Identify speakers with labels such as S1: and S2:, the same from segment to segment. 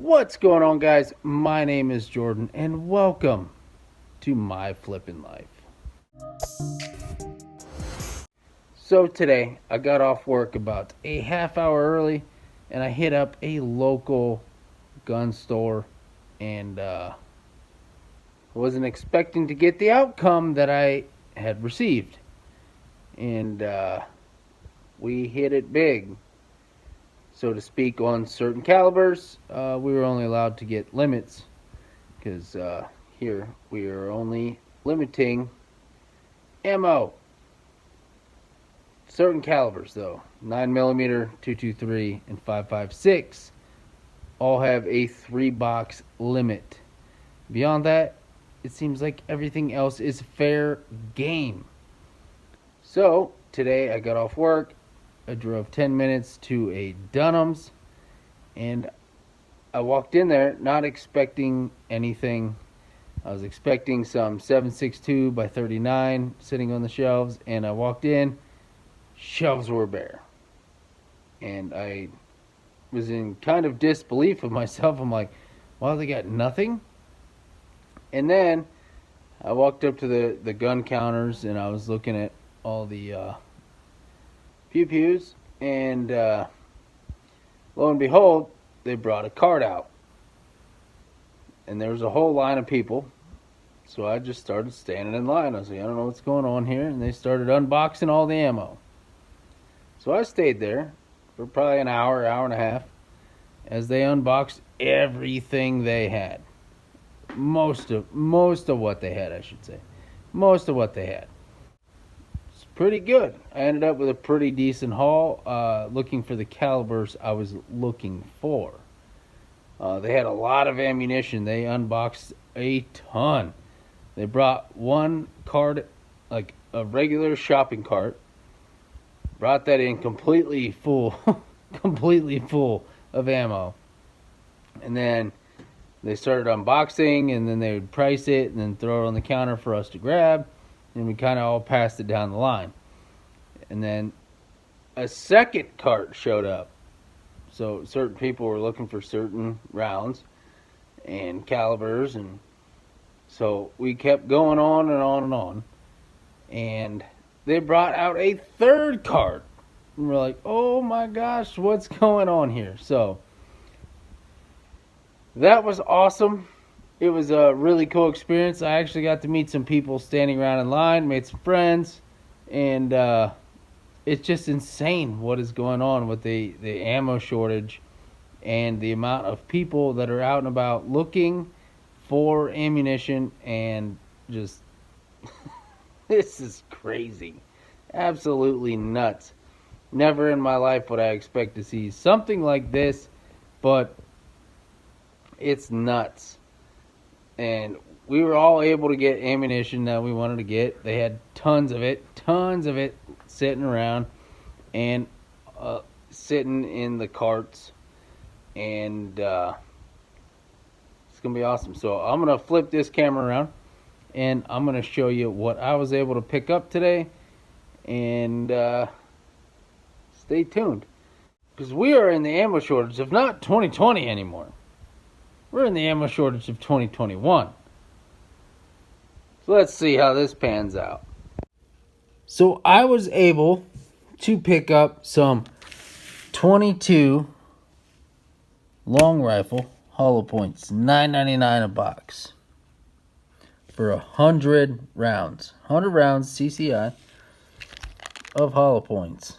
S1: What's going on, guys? My name is Jordan, and welcome to My Flippin' Life. So today, I got off work about a half hour early, and I hit up a local gun store, and wasn't expecting to get the outcome that I had received. And we hit it big, so to speak, on certain calibers. We were only allowed to get limits because here we are only limiting ammo. Certain calibers, though, 9mm, 223, and 5.56, all have a 3-box limit. Beyond that, it seems like everything else is fair game. So today I got off work. I drove 10 minutes to a Dunhams, and I walked in there not expecting anything. I was expecting some 7.62 by 39 sitting on the shelves, and I walked in, shelves were bare. And I was in kind of disbelief of myself. I'm like, wow, they got nothing? And then I walked up to the gun counters, and I was looking at all the pew-pews, and lo and behold, they brought a cart out. And there was a whole line of people. So I just started standing in line. I was like, I don't know what's going on here. And they started unboxing all the ammo. So I stayed there for probably an hour, hour and a half, as they unboxed everything they had. Most of what they had, I should say. Most of what they had. It's pretty good. I ended up with a pretty decent haul, looking for the calibers I was looking for. They had a lot of ammunition. They unboxed a ton. They brought one cart, like a regular shopping cart, brought that in completely full, completely full of ammo. And then they started unboxing, and then they would price it and then throw it on the counter for us to grab. And we kind of all passed it down the line. And then a second cart showed up. So certain people were looking for certain rounds and calibers, and so we kept going on and on and on. And they brought out a third cart. And we're like, oh my gosh, what's going on here? So that was awesome. It was a really cool experience. I actually got to meet some people standing around in line, made some friends, and it's just insane what is going on with the ammo shortage and the amount of people that are out and about looking for ammunition, and just this is crazy. Absolutely nuts. Never in my life would I expect to see something like this, but it's nuts. And we were all able to get ammunition that we wanted to get. They had tons of it sitting around and sitting in the carts, and it's gonna be awesome. So I'm gonna flip this camera around, and I'm gonna show you what I was able to pick up today, and stay tuned, because we are in the ammo shortage of not 2020 anymore. We're in the ammo shortage of 2021. So let's see how this pans out. So I was able to pick up some 22 long rifle hollow points, $9.99 a box, for 100 rounds. 100 rounds CCI of hollow points.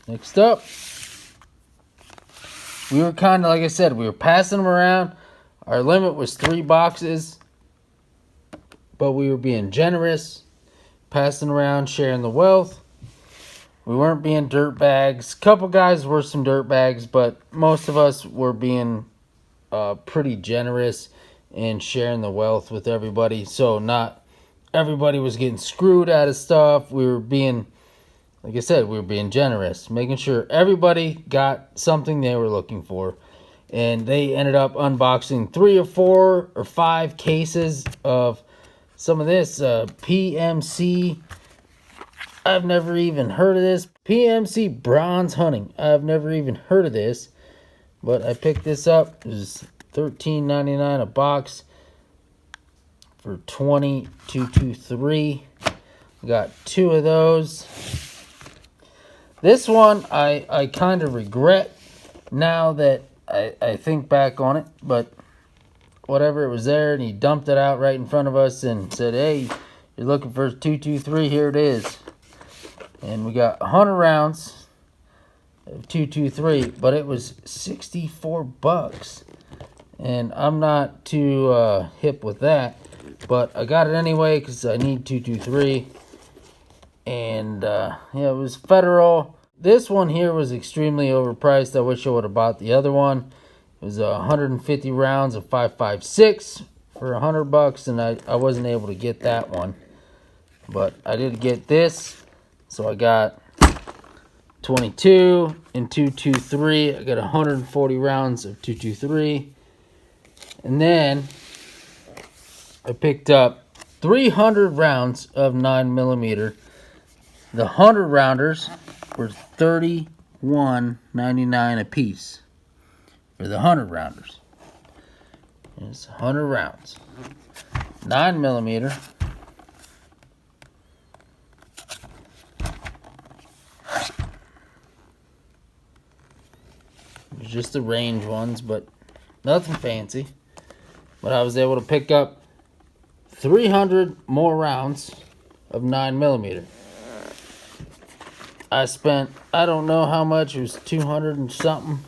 S1: Next up, we were kind of, like I said, we were passing them around. Our limit was 3 boxes, but we were being generous, passing around, sharing the wealth. We weren't being dirt bags. A couple guys were some dirt bags, but most of us were being pretty generous and sharing the wealth with everybody. So not everybody was getting screwed out of stuff. We were being, like I said, we were being generous, making sure everybody got something they were looking for. And they ended up unboxing 3 or 4 or 5 cases of some of this PMC. I've never even heard of this. PMC bronze hunting. I've never even heard of this. But I picked this up. It was $13.99 a box for 2223. Got 2 of those. This one I kind of regret now that I think back on it, but whatever, it was there, and he dumped it out right in front of us and said, hey, you're looking for 223, here it is. And we got 100 rounds of 223, but it was $64. And I'm not too hip with that, but I got it anyway because I need 223. And yeah, it was Federal. This one here was extremely overpriced. I wish I would have bought the other one. It was 150 rounds of 5.56 for $100, and I wasn't able to get that one. But I did get this, so I got 22 and 223. I got 140 rounds of 223. And then I picked up 300 rounds of 9mm. The 100 rounders were $31.99 a piece for the 100 rounders. It's 100 rounds. 9mm. Just the range ones, but nothing fancy. But I was able to pick up 300 more rounds of 9mm. I spent, I don't know how much, it was 200 and something.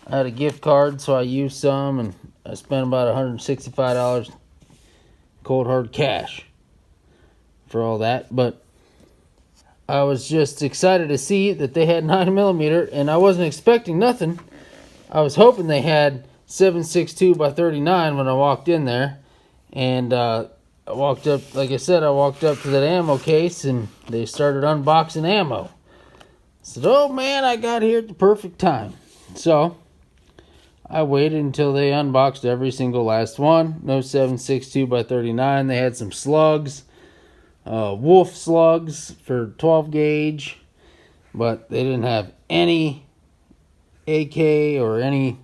S1: I had a gift card, so I used some, and I spent about $165 cold hard cash for all that. But I was just excited to see that they had 9mm, and I wasn't expecting nothing. I was hoping they had 7.62 by 39 when I walked in there. And I walked up, like I said, I walked up to that ammo case, and they started unboxing ammo. I said, oh man, I got here at the perfect time. So I waited until they unboxed every single last one. No 7.62 by 39. They had some slugs, wolf slugs for 12 gauge, but they didn't have any AK or any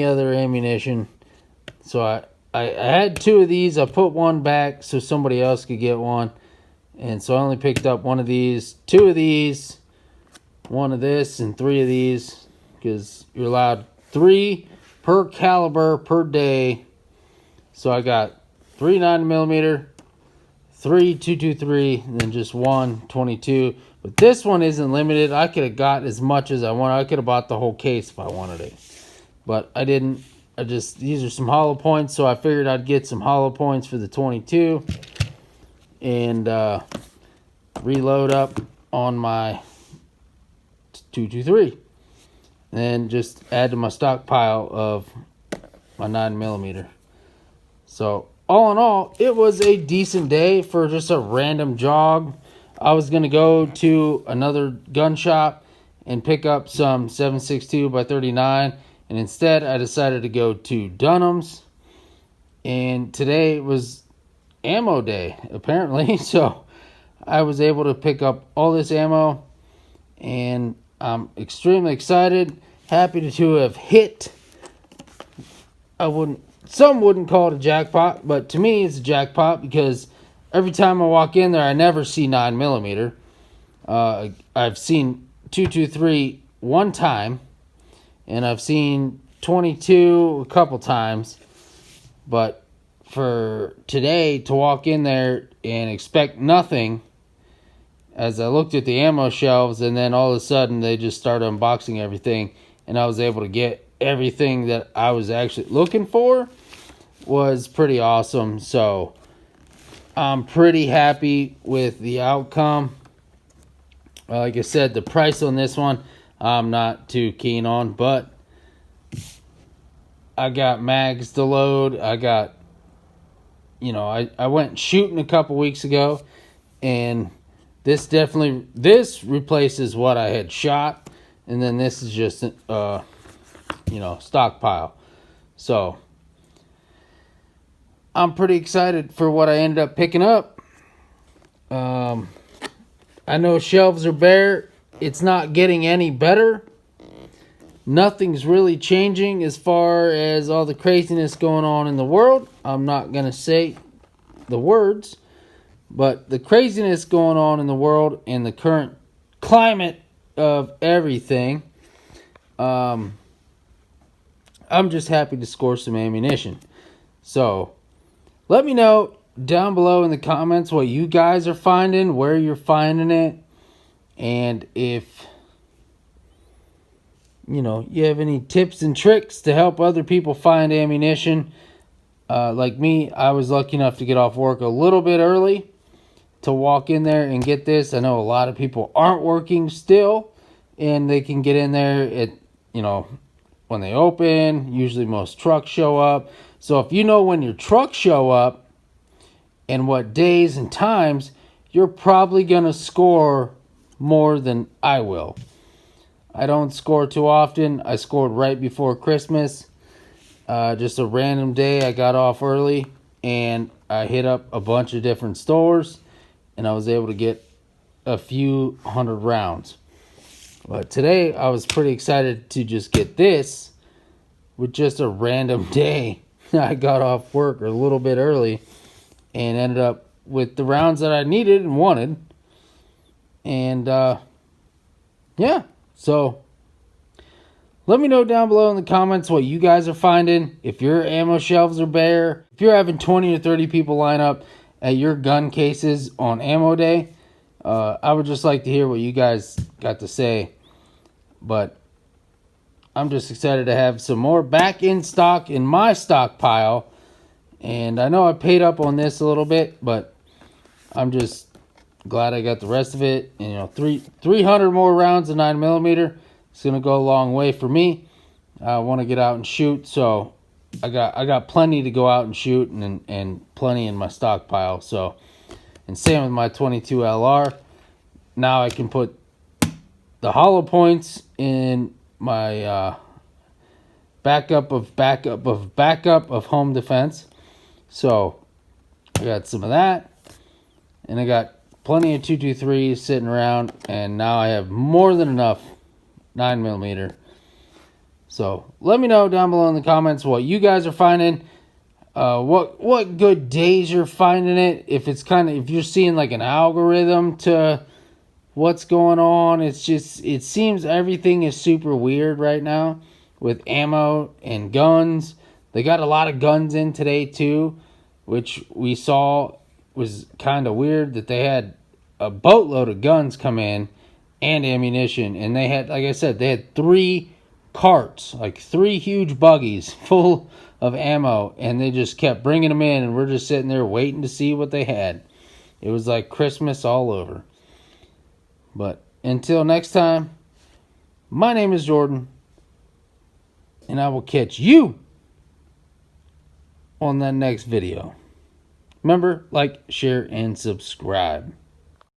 S1: other ammunition. So I had 2 of these. I put one back so somebody else could get one. And so I only picked up 1 of these, 2 of these, 1 of this, and 3 of these. Because you're allowed 3 per caliber per day. So I got 3 9mm, 3 223, and then just 1 22. But this one isn't limited. I could have got as much as I wanted. I could have bought the whole case if I wanted it. But I didn't. These are some hollow points, so I figured I'd get some hollow points for the 22 and reload up on my 223, and then just add to my stockpile of my 9mm. So all in all, it was a decent day for just a random jog. I was gonna go to another gun shop and pick up some 7.62 by 39. And instead, I decided to go to Dunhams. And today was ammo day, apparently. So I was able to pick up all this ammo. And I'm extremely excited. Happy to have hit. Some wouldn't call it a jackpot. But to me, it's a jackpot because every time I walk in there, I never see 9mm. I've seen 223 one time. And I've seen 22 a couple times. But for today to walk in there and expect nothing, as I looked at the ammo shelves, and then all of a sudden they just started unboxing everything, and I was able to get everything that I was actually looking for, was pretty awesome. So I'm pretty happy with the outcome. Like I said, the price on this one, I'm not too keen on, but I got mags to load. I got, I went shooting a couple weeks ago, and this replaces what I had shot, and then this is just, stockpile. So I'm pretty excited for what I ended up picking up. I know shelves are bare. It's not getting any better, nothing's really changing as far as all the craziness going on in the world. I'm not going to say the words, but the craziness going on in the world and the current climate of everything, I'm just happy to score some ammunition. So let me know down below in the comments what you guys are finding, where you're finding it, and if you have any tips and tricks to help other people find ammunition. Like me, I was lucky enough to get off work a little bit early to walk in there and get this. I know a lot of people aren't working still, and they can get in there at, when they open. Usually most trucks show up. So if you know when your trucks show up and what days and times, you're probably going to score more than I will. I don't score too often. I scored right before Christmas. Just a random day. I got off early and I hit up a bunch of different stores and I was able to get a few hundred rounds. But today I was pretty excited to just get this with just a random day. I got off work a little bit early and ended up with the rounds that I needed and wanted. And yeah. So, let me know down below in the comments what you guys are finding. If your ammo shelves are bare, if you're having 20 or 30 people line up at your gun cases on ammo day, I would just like to hear what you guys got to say. But I'm just excited to have some more back in stock in my stockpile. And I know I paid up on this a little bit, but I'm just glad I got the rest of it. And 300 more rounds of 9mm. It's gonna go a long way for me. I want to get out and shoot, so I got plenty to go out and shoot, and plenty in my stockpile. So, and same with my 22 LR. Now I can put the hollow points in my backup of home defense. So I got some of that, and I got plenty of 223s sitting around, and now I have more than enough 9mm. So let me know down below in the comments what you guys are finding, what good days you're finding it. If you're seeing like an algorithm to what's going on. It seems everything is super weird right now with ammo and guns. They got a lot of guns in today too, which we saw was kind of weird, that they had a boatload of guns come in and ammunition, and they had, like I said, they had 3 carts, like 3 huge buggies full of ammo, and they just kept bringing them in, and we're just sitting there waiting to see what they had. It was like Christmas all over. But until next time, my name is Jordan, and I will catch you on that next video. Remember, like, share, and subscribe.